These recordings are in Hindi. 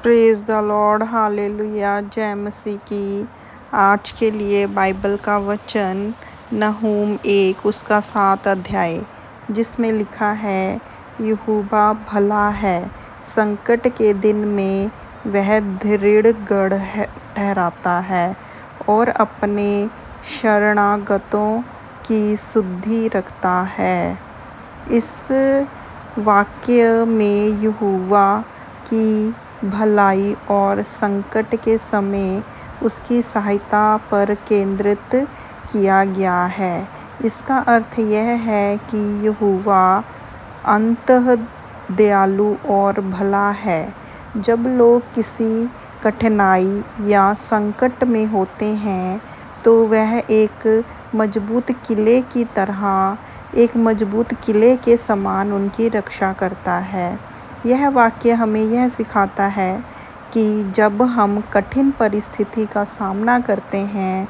प्रेज द लॉर्ड, हालेलुया, जय मसीह की। आज के लिए बाइबल का वचन नहूम 1 उसका 7 अध्याय, जिसमें लिखा है, यहोवा भला है, संकट के दिन में वह दृढ़ गढ़ ठहराता है और अपने शरणागतों की सुधि रखता है। इस वाक्य में यहोवा की भलाई और संकट के समय उसकी सहायता पर केंद्रित किया गया है। इसका अर्थ यह है कि यहोवा अंततः दयालु और भला है। जब लोग किसी कठिनाई या संकट में होते हैं तो वह एक मजबूत किले की तरह, एक मजबूत किले के समान उनकी रक्षा करता है। यह वाक्य हमें यह सिखाता है कि जब हम कठिन परिस्थिति का सामना करते हैं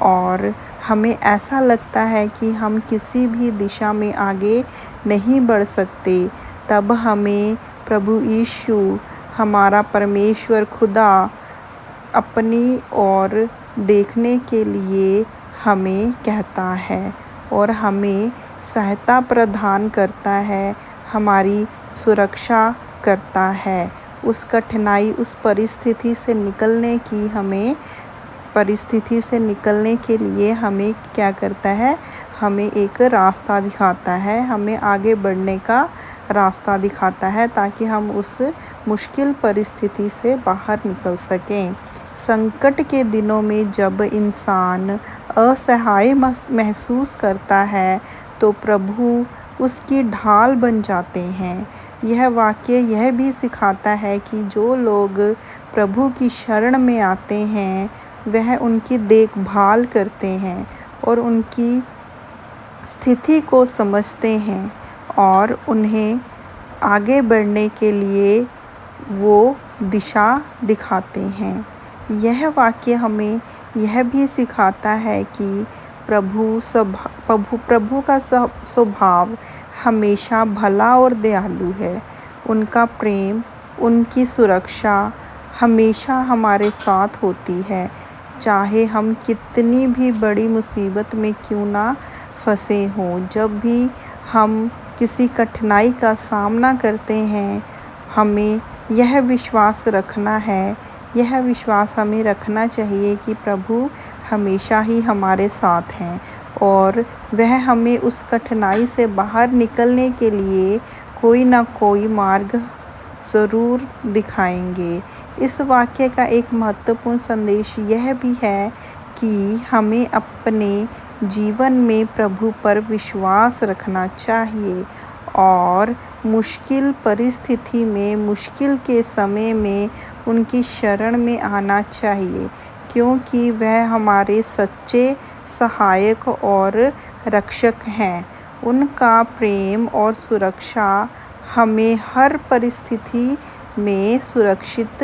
और हमें ऐसा लगता है कि हम किसी भी दिशा में आगे नहीं बढ़ सकते, तब हमें प्रभु यीशु, हमारा परमेश्वर खुदा, अपनी ओर देखने के लिए हमें कहता है और हमें सहायता प्रदान करता है, हमारी सुरक्षा करता है। उस कठिनाई, उस परिस्थिति से निकलने के लिए हमें क्या करता है? हमें एक रास्ता दिखाता है, हमें आगे बढ़ने का रास्ता दिखाता है ताकि हम उस मुश्किल परिस्थिति से बाहर निकल सकें। संकट के दिनों में जब इंसान असहाय महसूस करता है तो प्रभु उसकी ढाल बन जाते हैं। यह वाक्य यह भी सिखाता है कि जो लोग प्रभु की शरण में आते हैं वह उनकी देखभाल करते हैं और उनकी स्थिति को समझते हैं और उन्हें आगे बढ़ने के लिए वो दिशा दिखाते हैं। यह वाक्य हमें यह भी सिखाता है कि प्रभु का स्वभाव हमेशा भला और दयालु है। उनका प्रेम, उनकी सुरक्षा हमेशा हमारे साथ होती है, चाहे हम कितनी भी बड़ी मुसीबत में क्यों ना फंसे हों। जब भी हम किसी कठिनाई का सामना करते हैं, हमें यह विश्वास रखना है, यह विश्वास हमें रखना चाहिए कि प्रभु हमेशा ही हमारे साथ हैं और वह हमें उस कठिनाई से बाहर निकलने के लिए कोई ना कोई मार्ग ज़रूर दिखाएंगे। इस वाक्य का एक महत्वपूर्ण संदेश यह भी है कि हमें अपने जीवन में प्रभु पर विश्वास रखना चाहिए और मुश्किल परिस्थिति में, मुश्किल के समय में उनकी शरण में आना चाहिए, क्योंकि वह हमारे सच्चे सहायक और रक्षक हैं। उनका प्रेम और सुरक्षा हमें हर परिस्थिति में सुरक्षित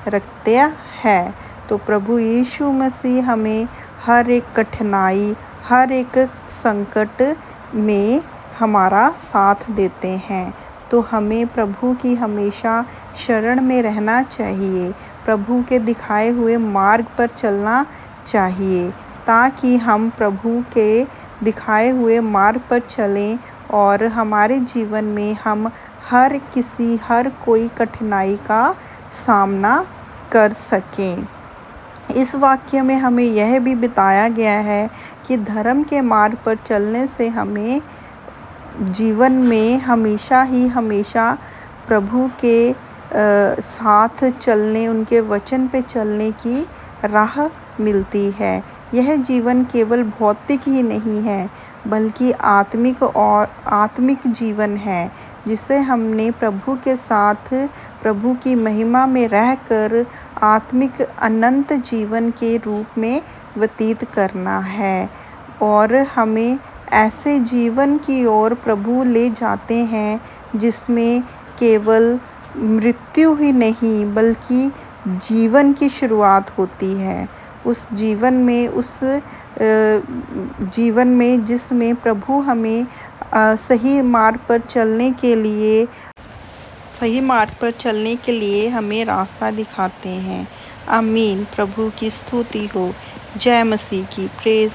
रखता है। तो प्रभु यीशु मसीह हमें हर एक कठिनाई, हर एक संकट में हमारा साथ देते हैं। तो हमें प्रभु की हमेशा शरण में रहना चाहिए, प्रभु के दिखाए हुए मार्ग पर चलना चाहिए, ताकि हम प्रभु के दिखाए हुए मार्ग पर चलें और हमारे जीवन में हम हर कोई कठिनाई का सामना कर सकें। इस वाक्य में हमें यह भी बताया गया है कि धर्म के मार्ग पर चलने से हमें जीवन में हमेशा प्रभु के साथ चलने, उनके वचन पे चलने की राह मिलती है। यह जीवन केवल भौतिक ही नहीं है, बल्कि आत्मिक जीवन है, जिसे हमने प्रभु के साथ, प्रभु की महिमा में रहकर आत्मिक अनंत जीवन के रूप में व्यतीत करना है। और हमें ऐसे जीवन की ओर प्रभु ले जाते हैं जिसमें केवल मृत्यु ही नहीं बल्कि जीवन की शुरुआत होती है। उस जीवन में जिसमें प्रभु हमें सही मार्ग पर चलने के लिए सही मार्ग पर चलने के लिए हमें रास्ता दिखाते हैं। आमीन। प्रभु की स्तुति हो। जय मसीह की। प्रेज़